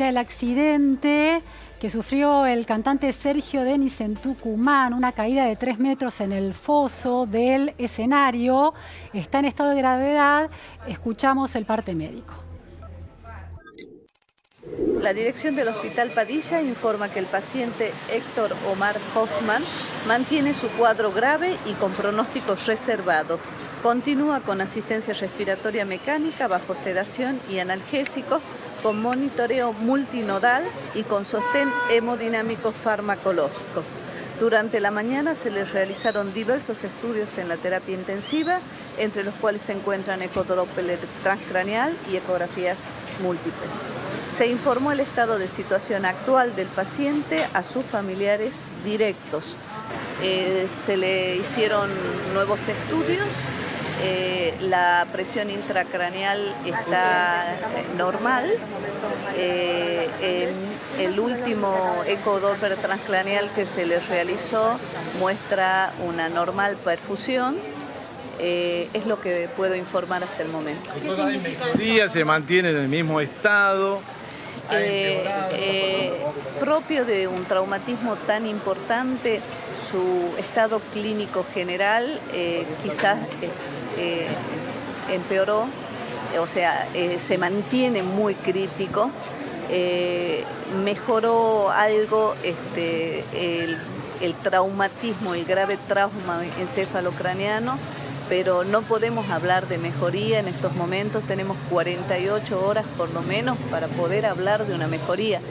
el accidente que sufrió el cantante Sergio Denis en Tucumán, una caída de 3 metros en el foso del escenario. Está en estado de gravedad. Escuchamos el parte médico. La dirección del Hospital Padilla informa que el paciente Héctor Omar Hoffman mantiene su cuadro grave y con pronóstico reservado. Continúa con asistencia respiratoria mecánica bajo sedación y analgésicos, con monitoreo multinodal y con sostén hemodinámico farmacológico. Durante la mañana se les realizaron diversos estudios en la terapia intensiva, entre los cuales se encuentran ecodoppler transcraneal y ecografías múltiples. Se informó el estado de situación actual del paciente a sus familiares directos. Se le hicieron nuevos estudios. La presión intracraneal está normal. El último ecodoppler transcraneal que se le realizó muestra una normal perfusión. Es lo que puedo informar hasta el momento. ¿Hay mejoría? ¿Se mantiene en el mismo estado? Propio de un traumatismo tan importante, su estado clínico general quizás empeoró, o sea, se mantiene muy crítico. Mejoró algo el traumatismo, el grave trauma encefalocraneano, pero no podemos hablar de mejoría en estos momentos. Tenemos 48 horas por lo menos para poder hablar de una mejoría.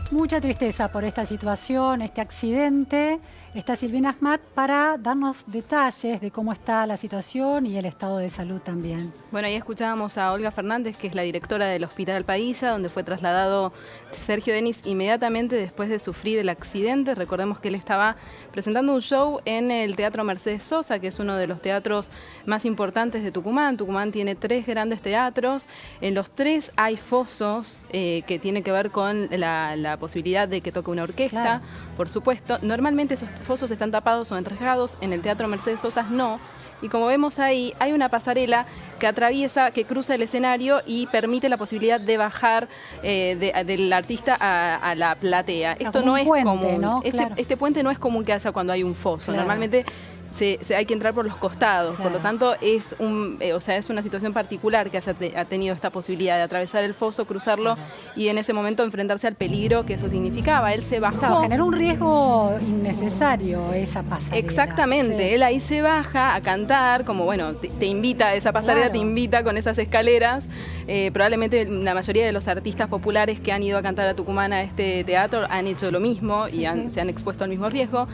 Mucha tristeza por esta situación, este accidente. Está Silvina Ahmad para darnos detalles de cómo está la situación y el estado de salud también. Bueno, ahí escuchábamos a Olga Fernández, que es la directora del Hospital Padilla, donde fue trasladado Sergio Denis inmediatamente después de sufrir el accidente. Recordemos que él estaba presentando un show en el Teatro Mercedes Sosa, que es uno de los teatros más importantes de Tucumán. Tucumán tiene 3 grandes teatros. En los 3 hay fosos que tienen que ver con la posibilidad de que toque una orquesta, claro. Por supuesto. Normalmente esos fosos están tapados o enrejados, en el Teatro Mercedes Sosa no. Y como vemos ahí, hay una pasarela que atraviesa, que cruza el escenario y permite la posibilidad de bajar del artista a la platea. Esto no es común, ¿no? Este puente no es común que haya cuando hay un foso. Claro. Normalmente hay que entrar por los costados, claro. Por lo tanto es una situación particular que ha tenido esta posibilidad de atravesar el foso, cruzarlo, claro. Y en ese momento enfrentarse al peligro que eso significaba. Él se bajó. Claro, generó un riesgo innecesario esa pasarela. Exactamente, sí. Él ahí se baja a cantar, como bueno, te invita, esa pasarela, claro. Te invita con esas escaleras. Probablemente la mayoría de los artistas populares que han ido a cantar a Tucumán a este teatro han hecho lo mismo, sí, y se han expuesto al mismo riesgo.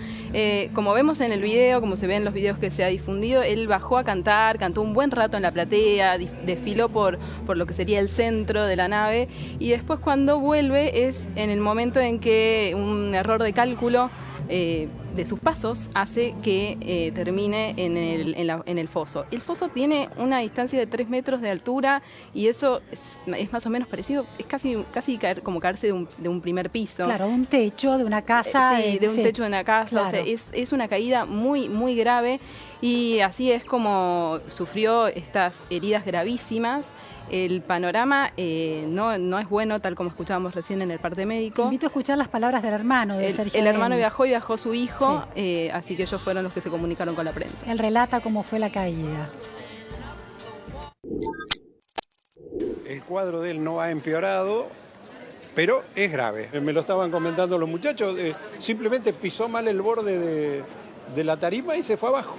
Como vemos en el video, como se ve en los videos que se ha difundido, él bajó a cantar, cantó un buen rato en la platea, desfiló por lo que sería el centro de la nave, y después cuando vuelve es en el momento en que un error de cálculo de sus pasos hace que termine en el foso. El foso tiene una distancia de 3 metros de altura y eso es más o menos parecido, es casi como caerse de un primer piso. Claro, de un techo, de una casa. Sí, de un techo de una casa, claro. O sea, es una caída muy, muy grave y así es como sufrió estas heridas gravísimas. El panorama no es bueno, tal como escuchábamos recién en el parte médico. Te invito a escuchar las palabras del hermano de Sergio. El hermano viajó su hijo, sí. Así que ellos fueron los que se comunicaron con la prensa. Él relata cómo fue la caída. El cuadro de él no ha empeorado, pero es grave. Me lo estaban comentando los muchachos, simplemente pisó mal el borde de la tarima y se fue abajo.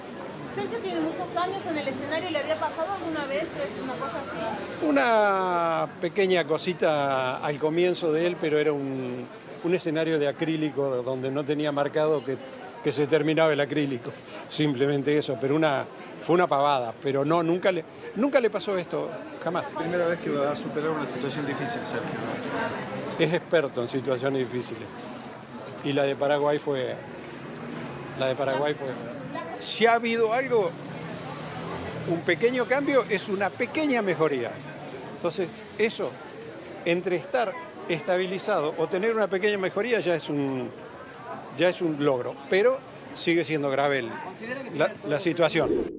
Sergio tiene muchos años en el escenario, ¿le había pasado alguna vez una cosa así? Una pequeña cosita al comienzo de él, pero era un escenario de acrílico donde no tenía marcado que se terminaba el acrílico. Simplemente eso, pero fue una pavada, pero no, nunca le pasó esto, jamás. Primera vez que va a superar una situación difícil, Sergio. Es experto en situaciones difíciles. Y la de Paraguay fue... Si ha habido algo, un pequeño cambio, es una pequeña mejoría. Entonces, eso, entre estar estabilizado o tener una pequeña mejoría, ya es un logro. Pero sigue siendo grave la situación.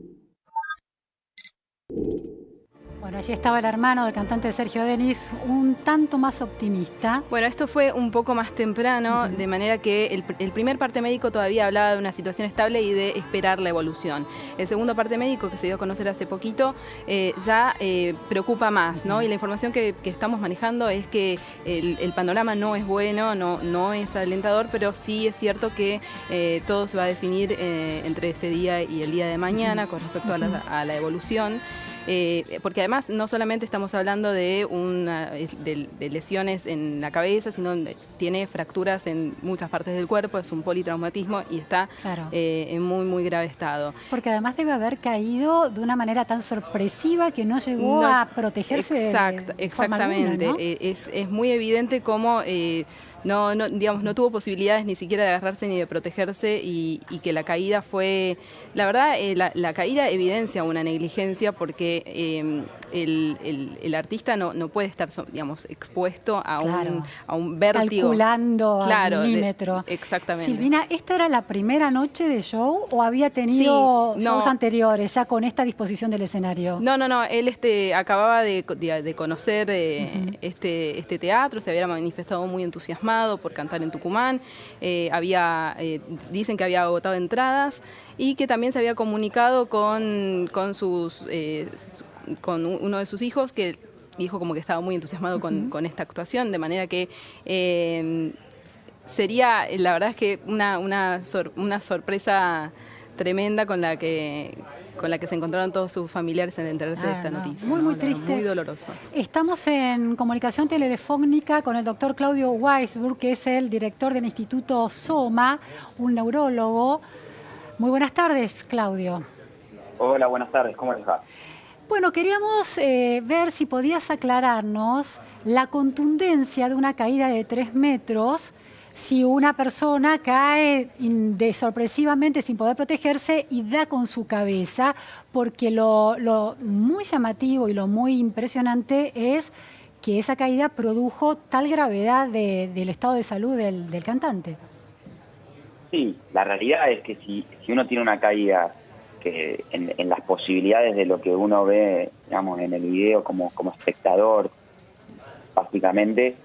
Bueno, Bueno, allí estaba el hermano del cantante Sergio Denis, un tanto más optimista. Bueno, esto fue un poco más temprano, de manera que el primer parte médico todavía hablaba de una situación estable y de esperar la evolución. El segundo parte médico, que se dio a conocer hace poquito, ya preocupa más, ¿no? Y la información que estamos manejando es que el panorama no es bueno, no es alentador, pero sí es cierto que todo se va a definir entre este día y el día de mañana con respecto a la evolución. Porque además no solamente estamos hablando de lesiones en la cabeza, sino tiene fracturas en muchas partes del cuerpo, es un politraumatismo y está en muy, muy grave estado. Porque además debe haber caído de una manera tan sorpresiva que no llegó a protegerse exactamente. Alguna, ¿no? Es muy evidente cómo no tuvo posibilidades ni siquiera de agarrarse ni de protegerse y que la caída fue, la verdad, la caída evidencia una negligencia porque el artista no puede estar, digamos, expuesto a un vértigo. Calculando al milímetro. Exactamente. Silvina, ¿esta era la primera noche de show o había tenido shows anteriores ya con esta disposición del escenario? No, él acababa de conocer este teatro, se había manifestado muy entusiasmado por cantar en Tucumán, dicen que había agotado entradas y que también se había comunicado con uno de sus hijos, que dijo como que estaba muy entusiasmado con esta actuación, de manera que sería, la verdad es que una sorpresa tremenda con la que se encontraron todos sus familiares en enterarse de esta noticia. Muy triste. Muy doloroso. Estamos en comunicación telefónica con el doctor Claudio Weisburg, que es el director del Instituto Soma, un neurólogo. Muy buenas tardes, Claudio. Hola, buenas tardes. ¿Cómo les va? Bueno, queríamos ver si podías aclararnos la contundencia de una caída de 3 metros si una persona cae sorpresivamente sin poder protegerse y da con su cabeza, porque lo muy llamativo y lo muy impresionante es que esa caída produjo tal gravedad del estado de salud del cantante. Sí, la realidad es que si uno tiene una caída que en las posibilidades de lo que uno ve, digamos, en el video como espectador, básicamente,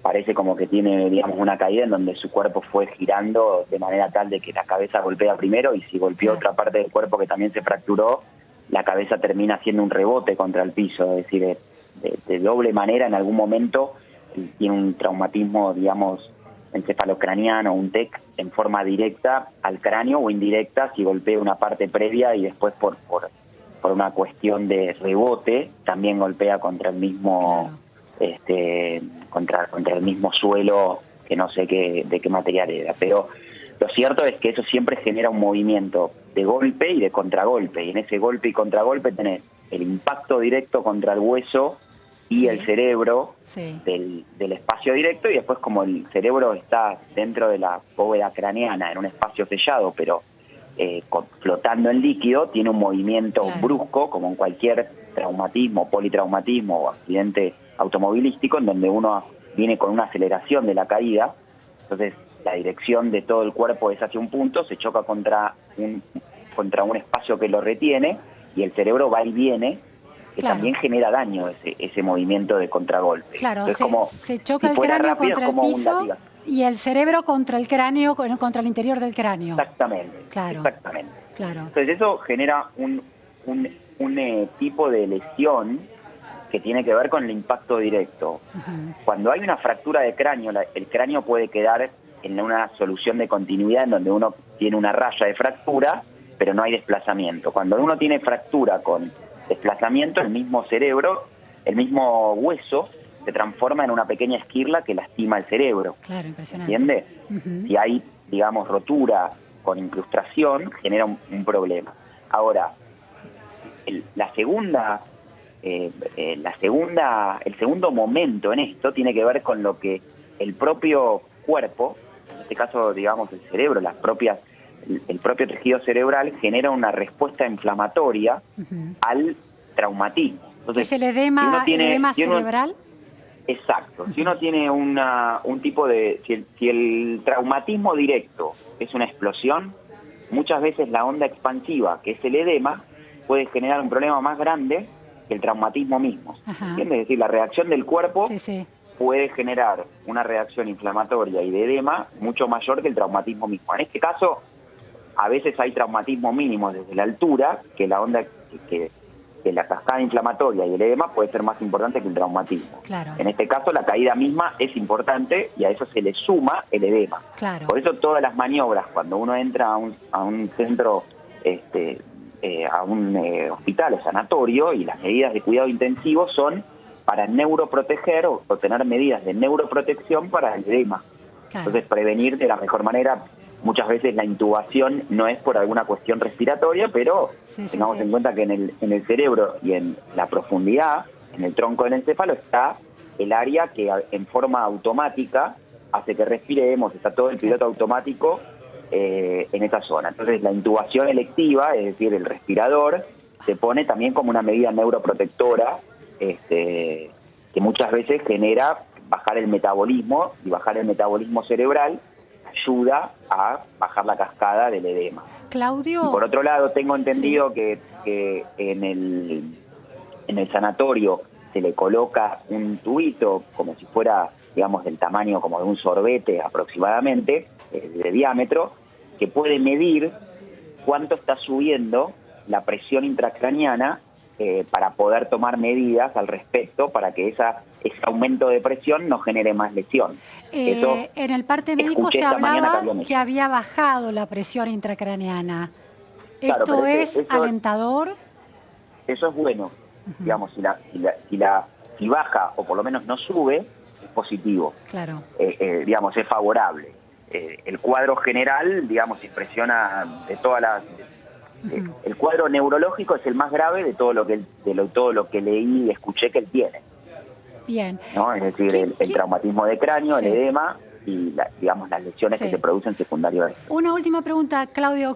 parece como que tiene, digamos, una caída en donde su cuerpo fue girando de manera tal de que la cabeza golpea primero y si golpeó otra parte del cuerpo que también se fracturó, la cabeza termina haciendo un rebote contra el piso, es decir, de doble manera en algún momento tiene un traumatismo, digamos, encefalocraniano, un TEC, en forma directa al cráneo o indirecta si golpea una parte previa y después por una cuestión de rebote también golpea contra el mismo contra el mismo suelo, que no sé de qué material era, pero lo cierto es que eso siempre genera un movimiento de golpe y de contragolpe, y en ese golpe y contragolpe tenés el impacto directo contra el hueso y el cerebro del espacio directo, y después como el cerebro está dentro de la bóveda craneana en un espacio sellado, pero flotando en líquido, tiene un movimiento brusco, como en cualquier traumatismo, politraumatismo o accidente automovilístico, en donde uno viene con una aceleración de la caída, entonces la dirección de todo el cuerpo es hacia un punto, se choca contra un espacio que lo retiene, y el cerebro va y viene, que también genera daño ese movimiento de contragolpe. Claro, entonces, se choca el cráneo contra el piso y el cerebro contra el cráneo, contra el interior del cráneo. Exactamente. Entonces eso genera un tipo de lesión que tiene que ver con el impacto directo. Cuando hay una fractura de cráneo, el cráneo puede quedar en una solución de continuidad en donde uno tiene una raya de fractura, pero no hay desplazamiento. Cuando uno tiene fractura con desplazamiento, el mismo cerebro, el mismo hueso, se transforma en una pequeña esquirla que lastima el cerebro. Claro, impresionante. ¿Entiende? Si hay, digamos, rotura con incrustación, genera un problema. Ahora, el segundo momento en esto tiene que ver con lo que el propio cuerpo, en este caso, digamos, el cerebro, el propio tejido cerebral genera una respuesta inflamatoria al traumatismo. Entonces, ¿es el edema cerebral? Exacto. Si uno tiene un tipo de... Si el traumatismo directo es una explosión, muchas veces la onda expansiva, que es el edema, puede generar un problema más grande que el traumatismo mismo. Ajá. ¿Entiendes? Es decir, la reacción del cuerpo Sí, sí. puede generar una reacción inflamatoria y de edema mucho mayor que el traumatismo mismo. En este caso, a veces hay traumatismo mínimo desde la altura, que la onda que la cascada inflamatoria y el edema puede ser más importante que el traumatismo. Claro. En este caso, la caída misma es importante y a eso se le suma el edema. Claro. Por eso todas las maniobras, cuando uno entra a un centro, a un hospital o sanatorio, y las medidas de cuidado intensivo son para neuroproteger o tener medidas de neuroprotección para el edema. Claro. Entonces, prevenir de la mejor manera. Muchas veces la intubación no es por alguna cuestión respiratoria, pero tengamos en cuenta que en el cerebro y en la profundidad, en el tronco del encéfalo, está el área que en forma automática hace que respiremos, está todo el piloto automático en esa zona. Entonces la intubación electiva, es decir, el respirador, se pone también como una medida neuroprotectora que muchas veces genera bajar el metabolismo, y bajar el metabolismo cerebral ayuda a bajar la cascada del edema. Claudio. Y por otro lado, tengo entendido que en el sanatorio se le coloca un tubito como si fuera, digamos, del tamaño como de un sorbete aproximadamente, de diámetro, que puede medir cuánto está subiendo la presión intracraneana para poder tomar medidas al respecto para que ese aumento de presión no genere más lesión. En el parte médico se hablaba que había bajado la presión intracraneana. Claro, ¿Esto es alentador? Eso es bueno. Digamos, si baja o por lo menos no sube, es positivo. Claro. Digamos, es favorable. El cuadro general, digamos, impresiona de todas las... el cuadro neurológico es el más grave de todo lo que leí y escuché que él tiene. Bien. ¿No? Es decir, el traumatismo de cráneo, el edema y digamos las lesiones que se producen secundario a esto. Una última pregunta, Claudio.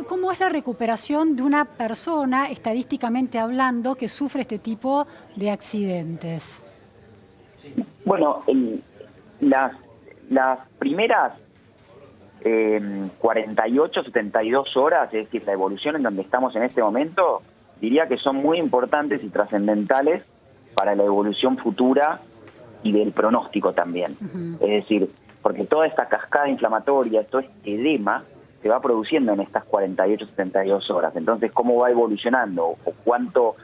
¿Cómo es la recuperación de una persona, estadísticamente hablando, que sufre este tipo de accidentes? Bueno, las primeras 48, 72 horas, es decir, la evolución en donde estamos en este momento, diría que son muy importantes y trascendentales para la evolución futura y del pronóstico también. Es decir, porque toda esta cascada inflamatoria, todo este edema, se va produciendo en estas 48, 72 horas. Entonces, ¿cómo va evolucionando? ¿O cuánto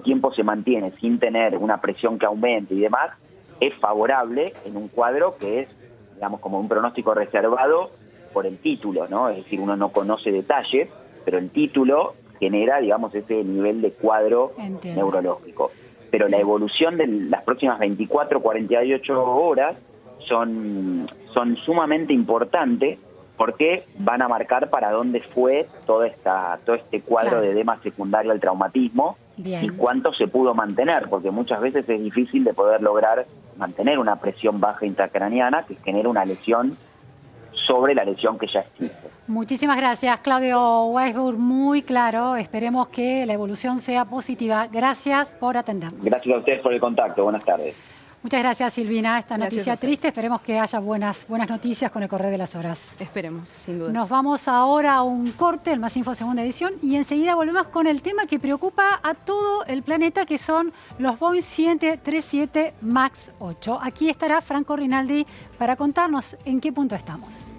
tiempo se mantiene sin tener una presión que aumente y demás? Es favorable en un cuadro que es, digamos, como un pronóstico reservado por el título, ¿no? Es decir, uno no conoce detalles, pero el título genera, digamos, ese nivel de cuadro neurológico. Pero la evolución de las próximas 24, 48 horas son sumamente importantes porque van a marcar para dónde fue todo este cuadro de edema secundario al traumatismo y cuánto se pudo mantener, porque muchas veces es difícil de poder lograr mantener una presión baja intracraneana que genera una lesión sobre la lesión que ya existe. Muchísimas gracias, Claudio Weisburg, muy claro. Esperemos que la evolución sea positiva. Gracias por atendernos. Gracias a ustedes por el contacto. Buenas tardes. Muchas gracias, Silvina. Esta Gracias noticia triste, esperemos que haya buenas noticias con el correr de las horas. Esperemos, sin duda. Nos vamos ahora a un corte, el Más Info segunda edición, y enseguida volvemos con el tema que preocupa a todo el planeta, que son los Boeing 737 MAX 8. Aquí estará Franco Rinaldi para contarnos en qué punto estamos.